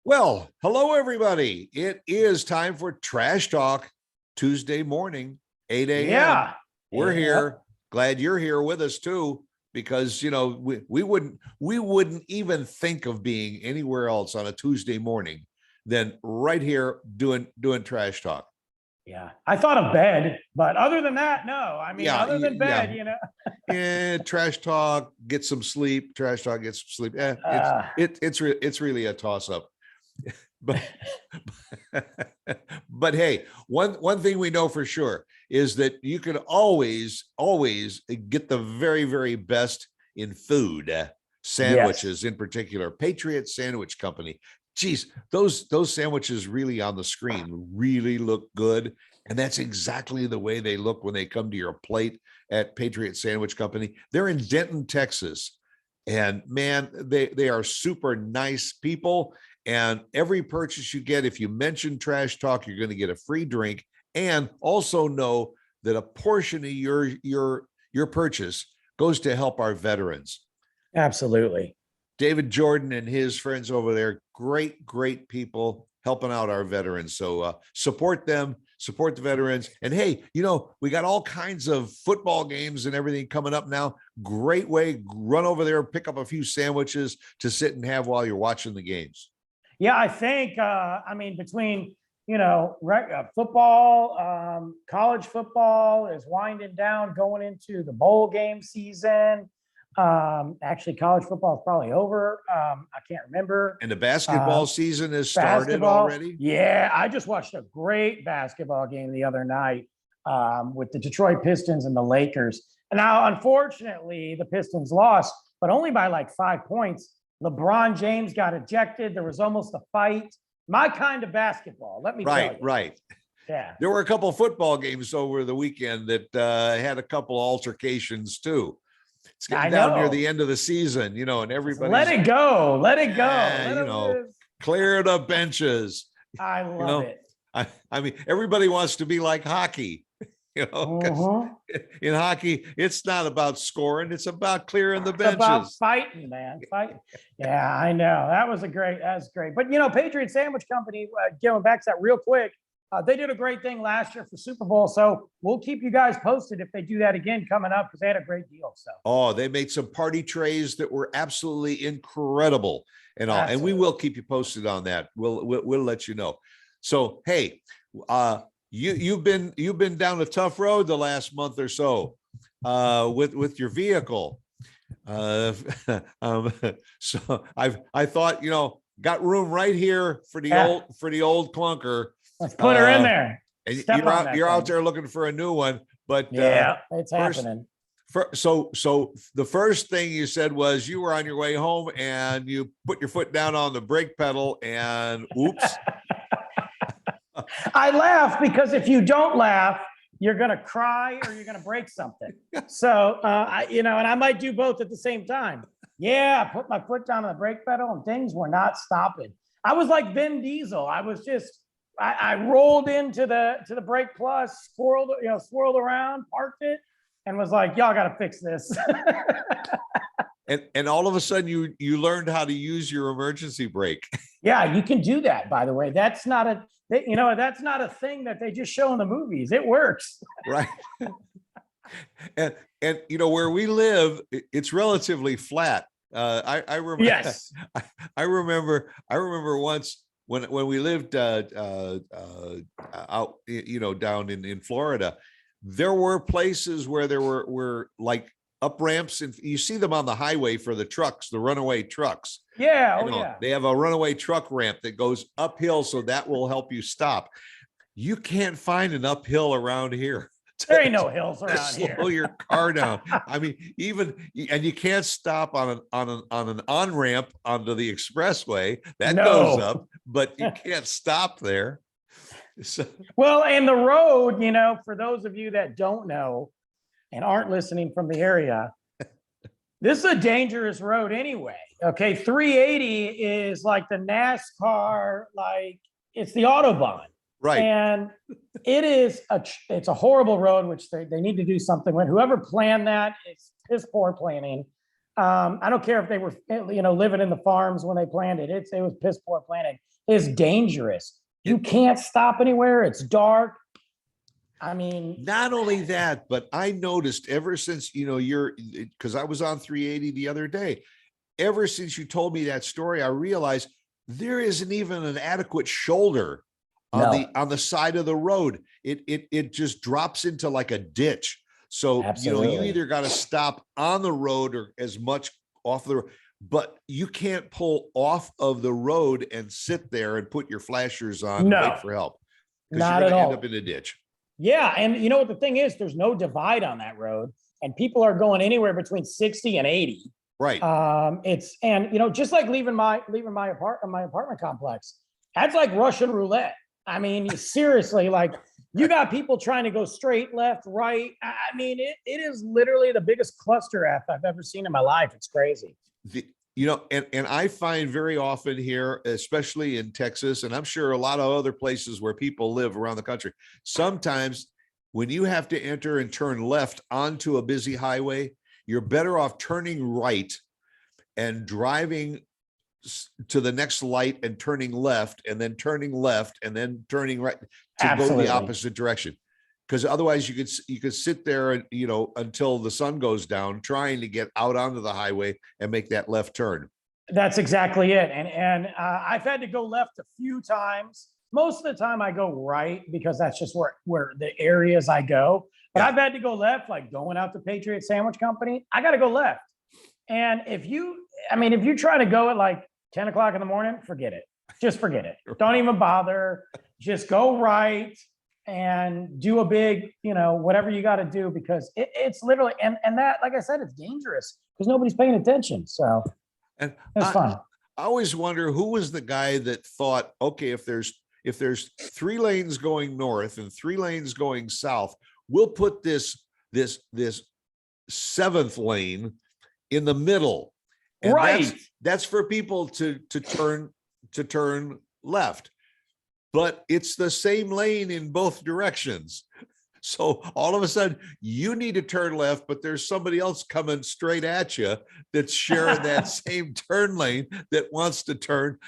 Well, hello, everybody. It is time for Trash Talk Tuesday morning, 8 a.m. Yeah. We're Yeah. here. Glad you're here with us too, because we wouldn't even think of being anywhere else on a Tuesday morning than right here doing Trash Talk. Yeah. I thought of bed, but other than that, no. I mean, Yeah, other than bed, Trash Talk, get some sleep. Trash Talk, get some sleep. It's really a toss up. But but hey, one thing we know for sure is that you can always get the very best in food, sandwiches in particular. Patriot Sandwich Company. Geez, those sandwiches really on the screen really look good, and that's exactly the way they look when they come to your plate at Patriot Sandwich Company. They're in Denton, Texas, and man, they are super nice people. And every purchase you get, if you mention Trash Talk, you're going to get a free drink. And also know that a portion of your purchase goes to help our veterans. Absolutely. David Jordan and his friends over there, great people helping out our veterans. So support them, support the veterans. And hey, we got all kinds of football games and everything coming up now. Great way, run over there, pick up a few sandwiches to sit and have while you're watching the games. Yeah, I think, between, football, college football is winding down, going into the bowl game season. Actually, college football is probably over. I can't remember. And the basketball season has started already. Yeah, I just watched a great basketball game the other night with the Detroit Pistons and the Lakers. And now, unfortunately, the Pistons lost, but only by like 5 points. LeBron James got ejected. There was almost a fight. My kind of basketball, let me tell you. Right. Yeah. There were a couple of football games over the weekend that had a couple altercations too. It's getting down near the end of the season, and everybody let it go. Let it go. Clear the benches. I love it. I mean, everybody wants to be like hockey. In hockey, it's not about scoring; it's about clearing the benches. It's about fighting, man. Fighting. Yeah, I know. That's great. But Patriot Sandwich Company, going back to that real quick, they did a great thing last year for Super Bowl. So we'll keep you guys posted if they do that again coming up, because they had a great deal. So they made some party trays that were absolutely incredible, and we will keep you posted on that. We'll let you know. So hey, You've been down a tough road the last month or so with your vehicle. So I thought got room right here for the old clunker. Let's put her in there. And you're out there looking for a new one, but it's happening. So the first thing you said was you were on your way home and you put your foot down on the brake pedal and oops. I laugh because if you don't laugh, you're going to cry or you're going to break something. So, and I might do both at the same time. Yeah, I put my foot down on the brake pedal and things were not stopping. I was like Vin Diesel. I was just, I rolled into the brake plus, swirled around, parked it, and was like, y'all got to fix this. And all of a sudden you learned how to use your emergency brake. Yeah, you can do that, by the way. That's not a thing that they just show in the movies. It works. Right. And where we live, it's relatively flat. I remember. Yes. I remember once when we lived out, down in Florida, there were places where there were like up ramps, and you see them on the highway for the trucks, the runaway trucks. Yeah. They have a runaway truck ramp that goes uphill, so that will help you stop. You can't find an uphill around here. There ain't no hills around here. Slow your car down. I mean, and you can't stop on an on ramp onto the expressway that goes up, but you can't stop there. So. Well, and the road, for those of you that don't know and aren't listening from the area, this is a dangerous road anyway. Okay, 380 is like the NASCAR, like it's the Autobahn. Right. And it's a horrible road, which they need to do something with. Whoever planned that, it's piss poor planning. I don't care if they were, living in the farms when they planted it. It was piss poor planting. It's dangerous. You can't stop anywhere. It's dark. I mean, Not only that, but I noticed ever since, you're, because I was on 380 the other day, ever since you told me that story, I realized there isn't even an adequate shoulder on No. the side of the road. It just drops into like a ditch. So, you Absolutely. either got to stop on the road or as much off the road, but you can't pull off of the road and sit there and put your flashers on and No. wait for help, because you're Not going at to end all. up in a ditch. Yeah, and you know what the thing is? There's no divide on that road, and people are going anywhere between 60 and 80. Right. Just like leaving my apartment complex, that's like Russian roulette. I mean, seriously, like you got people trying to go straight, left, right. I mean, it is literally the biggest cluster F I've ever seen in my life. It's crazy. And I find very often here, especially in Texas, and I'm sure a lot of other places where people live around the country, sometimes when you have to enter and turn left onto a busy highway, you're better off turning right and driving to the next light and turning left, and then turning left, and then turning right to Absolutely. go the opposite direction. Because otherwise you could sit there and, until the sun goes down trying to get out onto the highway and make that left turn. That's exactly it. And I've had to go left a few times. Most of the time I go right because that's just where the areas I go. But I've had to go left, like going out to Patriot Sandwich Company. I got to go left. And if you try to go at like 10 o'clock in the morning, forget it. Just forget it. Don't even bother. Just go right and do a big, whatever you got to do, because it's literally, and that, like I said, it's dangerous because nobody's paying attention. So and it's fun. I always wonder who was the guy that thought, okay, if there's 3 lanes going north and 3 lanes going south, we'll put this 7th lane in the middle. And right. That's for people to turn left. But it's the same lane in both directions. So all of a sudden you need to turn left, but there's somebody else coming straight at you that's sharing that same turn lane that wants to turn.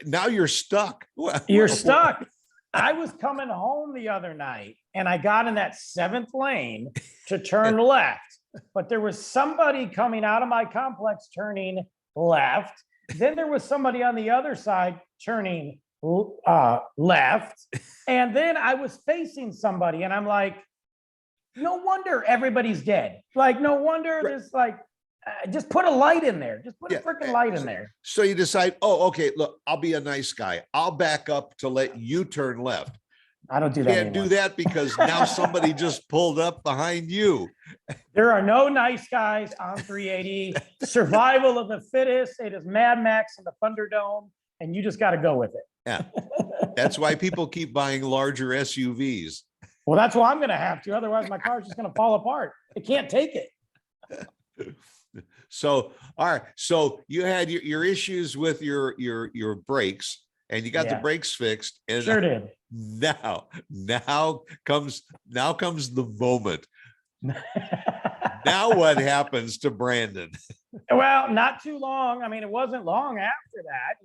Now you're stuck. You're stuck. I was coming home the other night and I got in that 7th lane to turn left, but there was somebody coming out of my complex turning left. Then there was somebody on the other side turning left, and then I was facing somebody, and I'm like, no wonder everybody's dead. Like, no wonder this, like, just put a light in there. Just put a freaking light in there. So you decide, oh, okay, look, I'll be a nice guy. I'll back up to let you turn left. I don't do that. Can't do that because now somebody just pulled up behind you. There are no nice guys on 380. Survival of the fittest. It is Mad Max in the Thunderdome, and you just got to go with it. Yeah. That's why people keep buying larger SUVs. Well, that's why I'm going to have to. Otherwise, my car's just going to fall apart. It can't take it. So, all right. So you had your issues with your brakes, and you got the brakes fixed. And sure did. Now comes the moment. Now what happens to Brandon? Well, not too long. I mean, it wasn't long after that,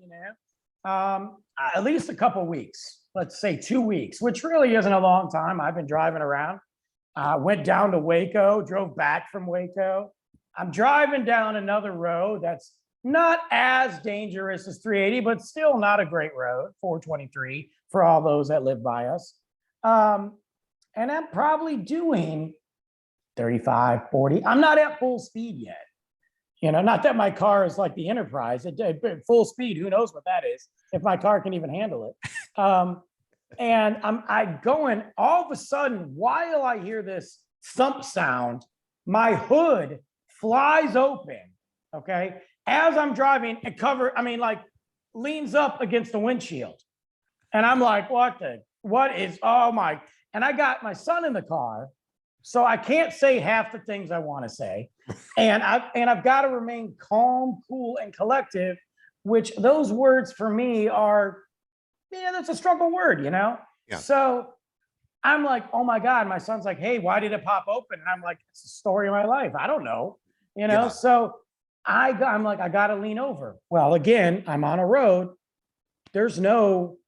at least a couple of weeks, let's say 2 weeks, which really isn't a long time. I've been driving around, went down to Waco, drove back from Waco. I'm driving down another road that's not as dangerous as 380, but still not a great road, 423 for all those that live by us. And I'm probably doing 35, 40. I'm not at full speed yet. Not that my car is like the Enterprise. At full speed, who knows what that is, if my car can even handle it. And I'm going, all of a sudden, while I hear this thump sound, my hood flies open, okay? As I'm driving and leans up against the windshield. And I'm like, and I got my son in the car, so I can't say half the things I want to say. And I've got to remain calm, cool, and collective, which those words for me are, that's a struggle word, Yeah. So I'm like, oh my God, my son's like, hey, why did it pop open? And I'm like, it's the story of my life. I don't know, So I'm like, I got to lean over. Well, again, I'm on a road. There's no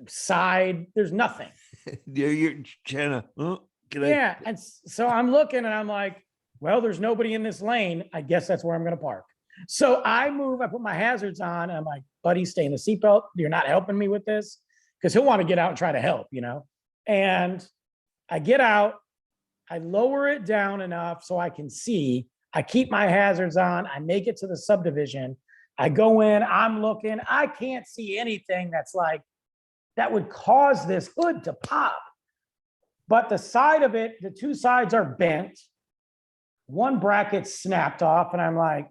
side. There's nothing. You're trying to, Yeah. And so I'm looking and I'm like, well, there's nobody in this lane. I guess that's where I'm going to park. So I move, I put my hazards on. And I'm like, buddy, stay in the seatbelt. You're not helping me with this, because he'll want to get out and try to help, And I get out, I lower it down enough so I can see. I keep my hazards on. I make it to the subdivision. I go in, I'm looking. I can't see anything that would cause this hood to pop. But the side of it, the two sides are bent. One bracket snapped off, and I'm like,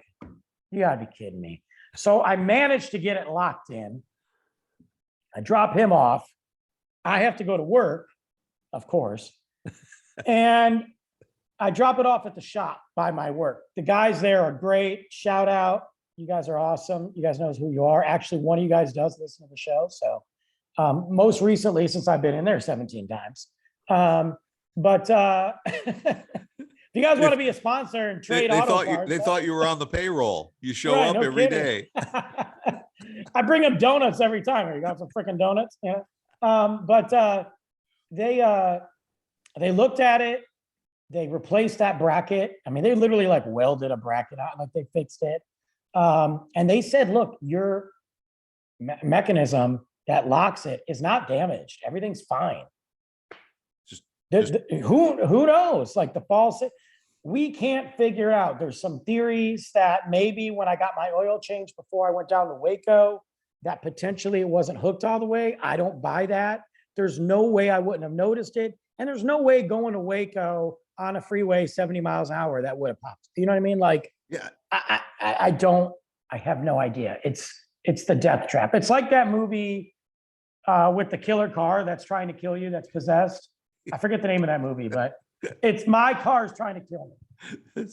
you gotta be kidding me. So I managed to get it locked in. I drop him off. I have to go to work, of course. And I drop it off at the shop by my work. The guys there are great. Shout out. You guys are awesome. You guys know who you are. Actually, one of you guys does listen to the show. So most recently, since I've been in there 17 times. But if you guys want to be a sponsor and trade auto parts, they thought you were on the payroll. You show Right, up no every kidding. day. I bring them donuts every time. You got some freaking donuts, But they looked at it. They replaced that bracket. I mean, they literally like welded a bracket out, like they fixed it. And they said, look, your mechanism that locks it is not damaged. Everything's fine. Who knows? Like the false, we can't figure out. There's some theories that maybe when I got my oil change before I went down to Waco, that potentially it wasn't hooked all the way. I don't buy that. There's no way I wouldn't have noticed it. And there's no way going to Waco on a freeway 70 miles an hour that would have popped. You know what I mean? Like, Yeah. I have no idea. It's the death trap. It's like that movie with the killer car that's trying to kill you, that's possessed. I forget the name of that movie, but it's my car's trying to kill me.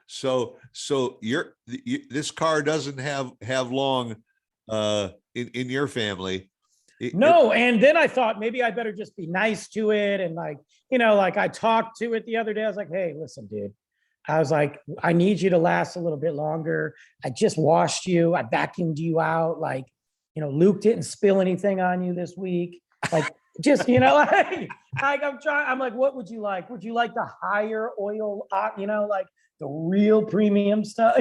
So this car doesn't have long in your family. No, and then I thought maybe I better just be nice to it. And like I talked to it the other day. I was like, hey, listen, dude. I was like, I need you to last a little bit longer. I just washed you. I vacuumed you out. Like, Luke didn't spill anything on you this week. Like, just, like I'm trying, I'm like, what would you like? Would you like the higher oil, like the real premium stuff?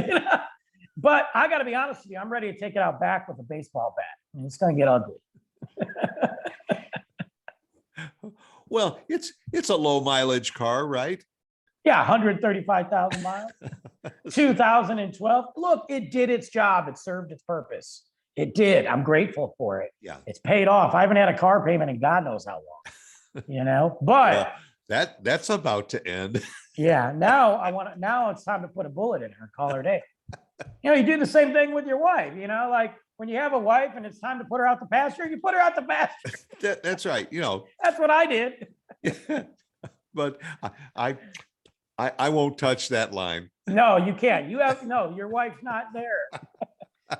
But I got to be honest with you, I'm ready to take it out back with a baseball bat. I mean, it's going to get ugly. Well, it's a low mileage car, right? Yeah, 135,000 miles, 2012. Look, it did its job. It served its purpose. It did. I'm grateful for it. Yeah. It's paid off. I haven't had a car payment in God knows how long, but that's about to end. Yeah. Now it's time to put a bullet in her, call her day. You do the same thing with your wife, like when you have a wife and it's time to put her out the pasture, you put her out the pasture. That's right. That's what I did. But I won't touch that line. No, you can't. Your wife's not there.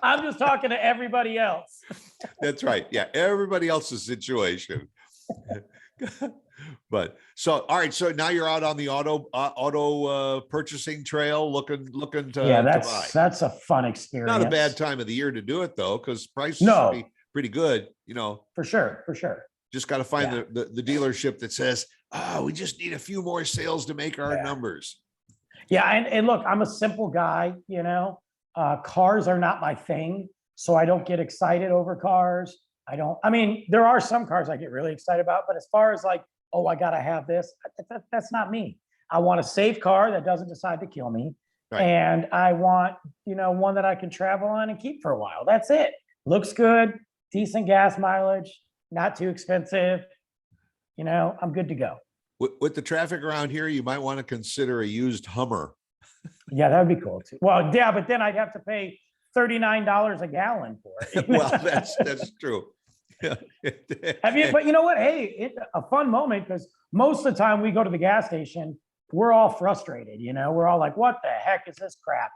I'm just talking to everybody else. That's right. Yeah. Everybody else's situation. But all right. So now you're out on the auto purchasing trail looking to buy. That's a fun experience. Not a bad time of the year to do it though, because prices be pretty good, For sure. Just got to find the dealership that says, we just need a few more sales to make our numbers. Yeah. And look, I'm a simple guy, cars are not my thing. So I don't get excited over cars. There are some cars I get really excited about, but as far as like, oh, I got to have this, that's not me. I want a safe car that doesn't decide to kill me. Right. And I want, one that I can travel on and keep for a while. That's it. Looks good, decent gas mileage, not too expensive. I'm good to go. With the traffic around here, you might want to consider a used Hummer. Yeah, that would be cool too. Well, yeah, but then I'd have to pay $39 a gallon for it. Well, that's true. But you know what? Hey, it's a fun moment because most of the time we go to the gas station, we're all frustrated. We're all like, what the heck is this crap?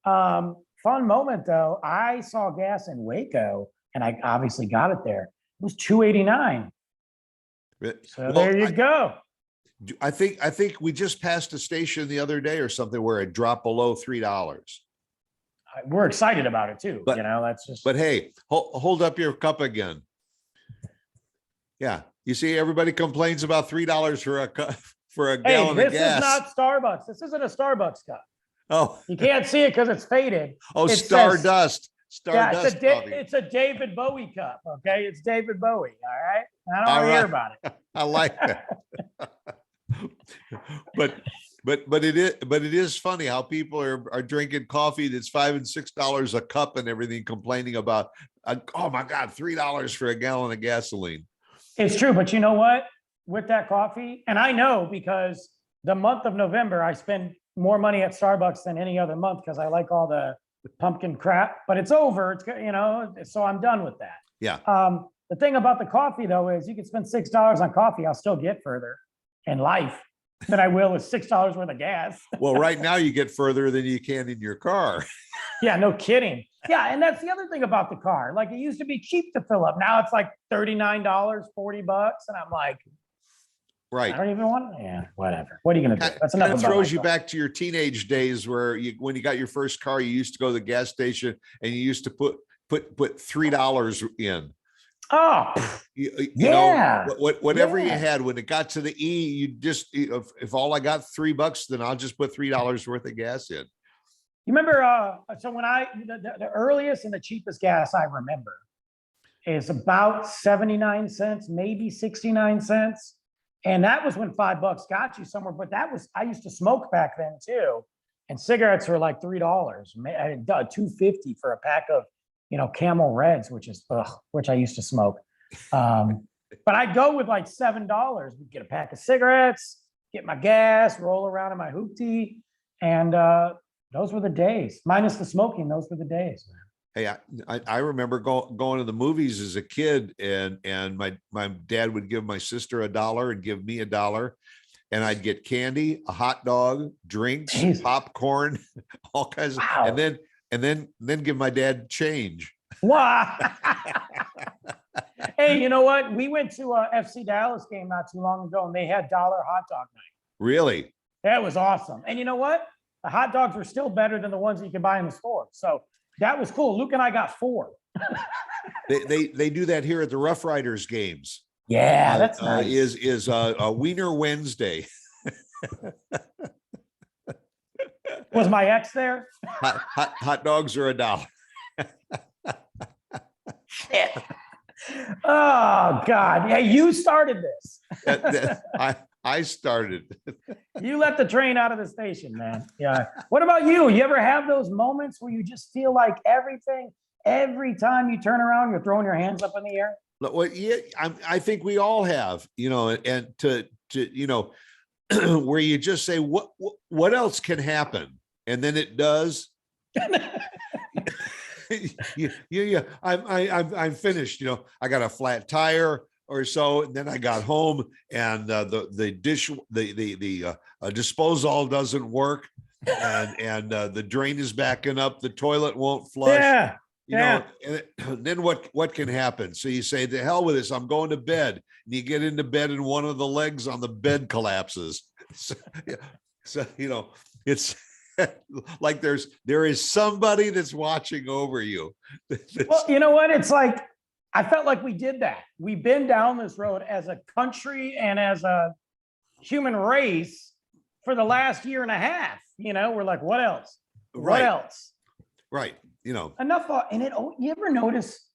Fun moment though. I saw gas in Waco and I obviously got it there. It was $2.89. So there you go. I think we just passed a station the other day or something where it dropped below $3. we're excited about it too. But- That's just. But hey, hold up your cup again. Yeah, you see, everybody complains about $3 for a cup for a Hey, gallon this of gas. is not Starbucks. This isn't a Starbucks cup. Oh, You can't see it because it's faded. oh, It says- Stardust. Yeah, Stardust coffee. it's a David Bowie cup. Okay, it's David Bowie. All right, I don't All want to hear right. about it. I like that. but it is funny how people are drinking coffee that's $5 and $6 a cup and everything, complaining about, oh my God, $3 for a gallon of gasoline. It's true, but you know what? With that coffee, and I know because the month of November, I spend more money at Starbucks than any other month because I like all the pumpkin crap. But it's over. It's so I'm done with that. Yeah. The thing about the coffee though is you can spend $6 on coffee. I'll still get further in life than I will with $6 worth of gas. Well, right now you get further than you can in your car. Yeah, no kidding. Yeah, and that's the other thing about the car. Like it used to be cheap to fill up. Now it's like $39, $40, and I'm like, Right. I don't even want it. Yeah, whatever. What are you gonna do? That's Kind enough of about throws you myself. back to your teenage days where when you got your first car, you used to go to the gas station and you used to put $3 in. Oh, You Yeah. know, whatever you Yeah. had, when it got to the E, you just, if all I got $3, then I'll just put $3 worth of gas in. you remember? So when the earliest and the cheapest gas I remember is about 79 cents, maybe 69 cents. And that was when $5 got you somewhere. But I used to smoke back then too. And cigarettes were like $3, $2.50 for a pack of, Camel Reds, which I used to smoke. But I'd go with like $7. We'd get a pack of cigarettes, get my gas, roll around in my hoopty. And those were the days, minus the smoking. Those were the days. Hey, I remember going to the movies as a kid, and my dad would give my sister $1 and give me $1, and I'd get candy, a hot dog, drinks, Jeez. popcorn, all kinds of, Wow. and then give my dad change. Wow. Hey, you know what? We went to a FC Dallas game not too long ago, and they had dollar hot dog night. Really? That was awesome. And you know what? The hot dogs were still better than the ones that you can buy in the store. So that was cool. Luke and I got 4. They do that here at the Rough Riders games. Yeah, that's nice. Is a Wiener Wednesday. Was my ex there? Hot dogs are $1. Shit. Oh God. Yeah, you started this. I started. You let the train out of the station, man. Yeah. What about you? You ever have those moments where you just feel like every time you turn around, you're throwing your hands up in the air? Well, yeah, I think we all have, and to where you just say, what else can happen? And then it does. Yeah, I'm finished. I got a flat tire or so, and then I got home, and the disposal doesn't work, and the drain is backing up, the toilet won't flush. Yeah. And then what can happen? So you say, the hell with this, I'm going to bed. And you get into bed and one of the legs on the bed collapses. So it's like there is somebody that's watching over you. Well, you know what? It's like, I felt like we did that. We've been down this road as a country and as a human race for the last year and a half. We're like, what else? Right. What else? Right. Enough. And you ever notice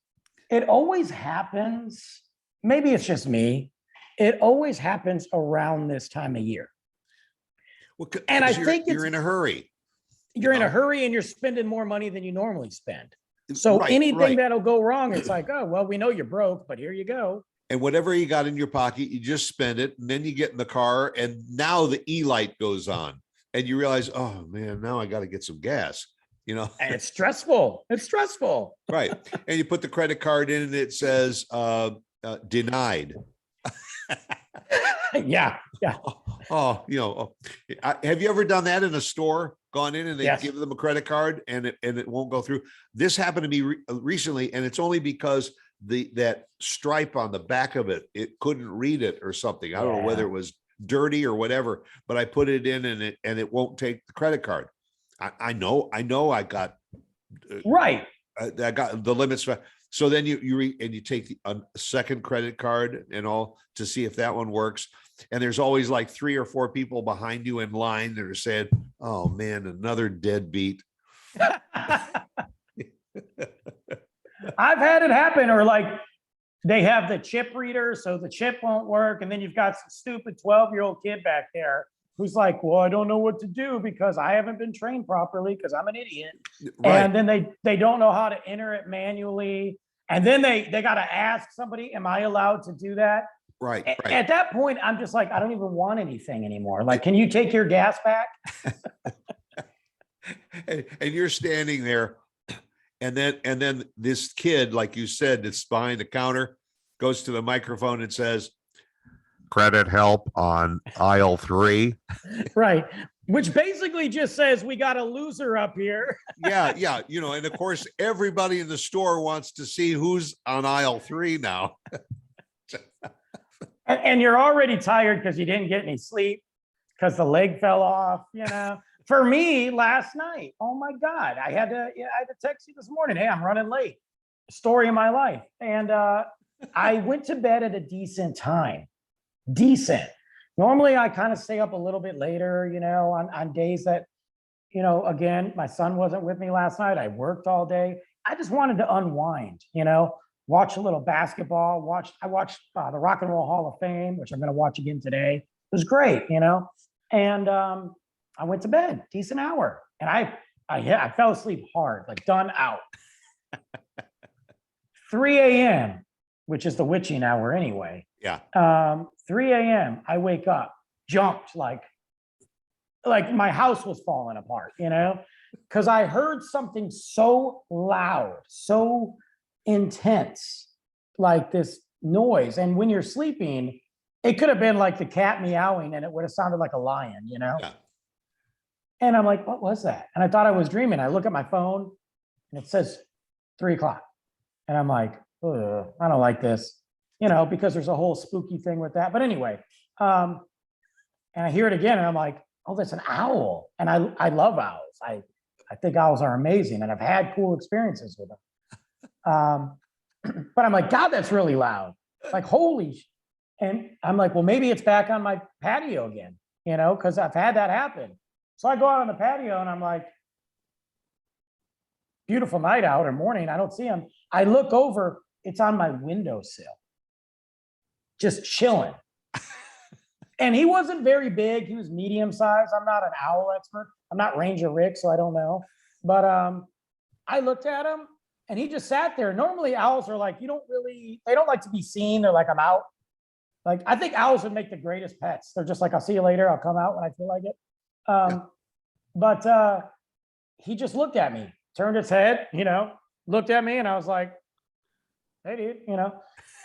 it always happens? Maybe it's just me. It always happens around this time of year. Well, And I you're- think you're in a hurry. You're in a know? hurry and you're spending more money than you normally spend. So Right, anything right. that'll go wrong, it's like, oh, well, we know you're broke, but here you go. And whatever you got in your pocket, you just spend it, and then you get in the car, and now the e-light goes on, and you realize, oh man, now I got to get some gas. And it's stressful. It's stressful. Right. And you put the credit card in, and it says denied. Yeah. Yeah. Have you ever done that in a store? Gone in and they Yes. give them a credit card and it won't go through. This happened to me recently, and it's only because that stripe on the back of it couldn't read it or something. I don't know whether it was dirty or whatever, but I put it in and it won't take the credit card. I know I got Right. That got the limits. So then you take a second credit card and all to see if that one works. And there's always like 3 or 4 people behind you in line that are saying, "Oh man, another deadbeat." I've had it happen, or like they have the chip reader, so the chip won't work. And then you've got some stupid 12-year-old kid back there who's like, well, I don't know what to do because I haven't been trained properly because I'm an idiot. Right. And then they don't know how to enter it manually. And then they got to ask somebody, am I allowed to do that? Right. Right. At that point, I'm just like, I don't even want anything anymore. Like, can you take your gas back? and you're standing there, and then this kid, like you said, that's behind the counter, goes to the microphone and says, "Credit help on aisle 3." Right. Which basically just says we got a loser up here. Yeah. And of course, everybody in the store wants to see who's on aisle 3 now. And you're already tired because you didn't get any sleep because the leg fell off, For me, last night, oh my God, I had to text you this morning. Hey, I'm running late. Story of my life. And I went to bed at a decent time. Decent. Normally, I kind of stay up a little bit later, on days that, again, my son wasn't with me last night. I worked all day. I just wanted to unwind, watch a little basketball. I watched the Rock and Roll Hall of Fame, which I'm going to watch again today. It was great, and I went to bed, decent hour, and I fell asleep hard, like done out. 3 a.m., which is the witching hour anyway. Yeah. 3 a.m. I wake up, jumped like my house was falling apart, because I heard something so loud, so intense, like this noise. And when you're sleeping, it could have been like the cat meowing and it would have sounded like a lion, Yeah. And I'm like, what was that? And I thought I was dreaming. I look at my phone and it says 3 o'clock. And I'm like, ugh, I don't like this, because there's a whole spooky thing with that. But anyway, and I hear it again and I'm like, oh, that's an owl. And I love owls. I think owls are amazing and I've had cool experiences with them. But I'm like, God, that's really loud. Like, holy. And I'm like, well, maybe it's back on my patio again, because I've had that happen. So I go out on the patio and I'm like, beautiful night out or morning. I don't see him. I look over, it's on my windowsill, just chilling. And he wasn't very big. He was medium size. I'm not an owl expert. I'm not Ranger Rick, so I don't know. But I looked at him and he just sat there. Normally owls are like, they don't like to be seen. They're like, I'm out. Like, I think owls would make the greatest pets. They're just like, I'll see you later. I'll come out when I feel like it. But he just looked at me, turned his head, looked at me, and I was like, hey, dude,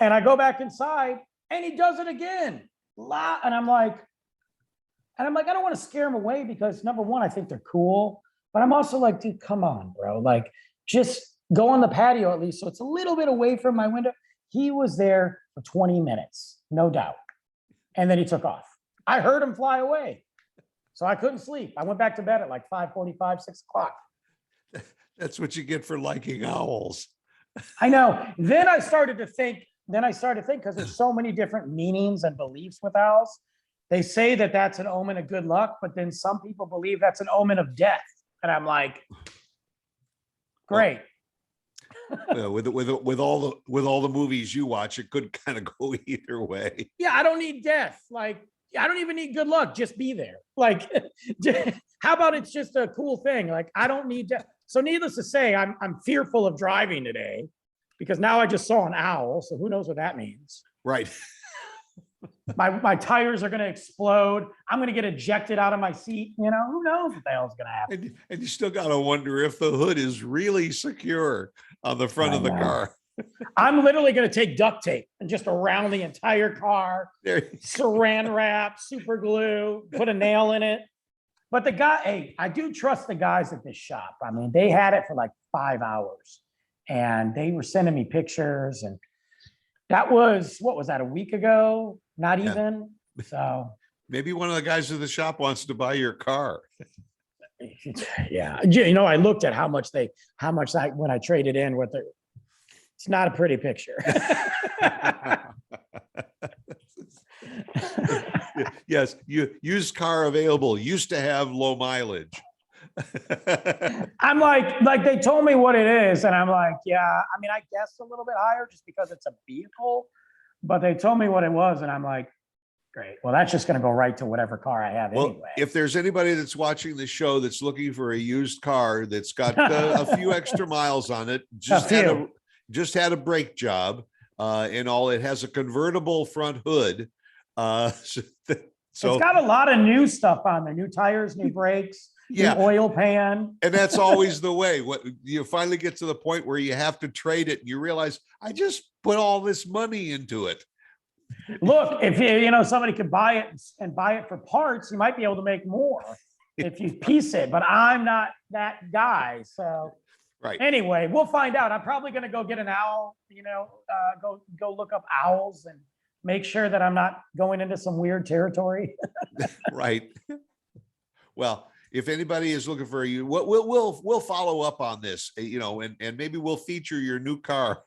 and I go back inside and he does it again. And I'm like, I don't want to scare him away because number one, I think they're cool, but I'm also like, dude, come on, bro. Like, just go on the patio at least. So it's a little bit away from my window. He was there for 20 minutes, no doubt. And then he took off. I heard him fly away. So I couldn't sleep. I went back to bed at like 5:45, 6 o'clock. That's what you get for liking owls. I know. Then I started to think, because there's so many different meanings and beliefs with owls. They say that that's an omen of good luck, but then some people believe that's an omen of death. And I'm like, great. With all the movies you watch, it could kind of go either way. Yeah, I don't need death. Like, I don't even need good luck. Just be there. Like, how about it's just a cool thing? Like, I don't need death. So needless to say, I'm fearful of driving today because now I just saw an owl. So who knows what that means? Right. My tires are going to explode. I'm going to get ejected out of my seat. Who knows what the hell's going to happen? And you still got to wonder if the hood is really secure on the front of the car. I'm literally going to take duct tape and just around the entire car, saran wrap, super glue, put a nail in it. But I do trust the guys at this shop. I mean, they had it for like 5 hours and they were sending me pictures, and that was, what was that, a week ago? Not even. So maybe one of the guys at the shop wants to buy your car. Yeah, I looked at how much when I traded in with it. It's not a pretty picture. Yes, used car available, used to have low mileage. I'm like they told me what it is, and I'm like, yeah. I mean, I guessed a little bit higher just because it's a vehicle, but they told me what it was, and I'm like, great. Well, that's just going to go right to whatever car I have Well, anyway. if there's anybody that's watching the show that's looking for a used car that's got a few extra miles on it, just had a brake job, and all, it has a convertible front hood. So it's got a lot of new stuff on there: new tires, new brakes, yeah, new oil pan. And that's always the way. What you finally get to the point where you have to trade it, and you realize I just put all this money into it. Look, if somebody could buy it and buy it for parts, you might be able to make more if you piece it. But I'm not that guy, so right. Anyway, we'll find out. I'm probably going to go get an owl. Go look up owls and make sure that I'm not going into some weird territory. Right. Well, if anybody is looking for you, we'll follow up on this, and maybe we'll feature your new car.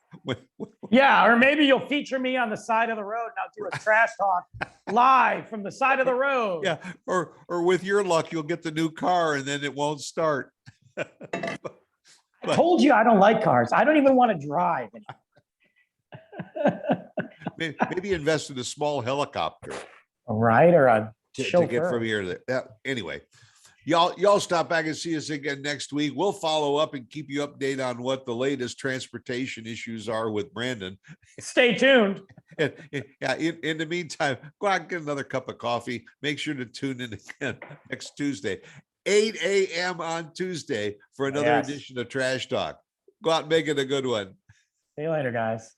Yeah, or maybe you'll feature me on the side of the road and I'll do a trash talk live from the side of the road. Yeah, or with your luck, you'll get the new car and then it won't start. I told you I don't like cars. I don't even want to drive. Maybe invest in a small helicopter. Right, or a to get from here to there. Anyway. Y'all stop back and see us again next week. We'll follow up and keep you updated on what the latest transportation issues are with Brandon. Stay tuned. And, yeah, in the meantime, go out and get another cup of coffee. Make sure to tune in again next Tuesday, 8 a.m. on Tuesday for another edition of Trash Talk. Go out and make it a good one. See you later, guys.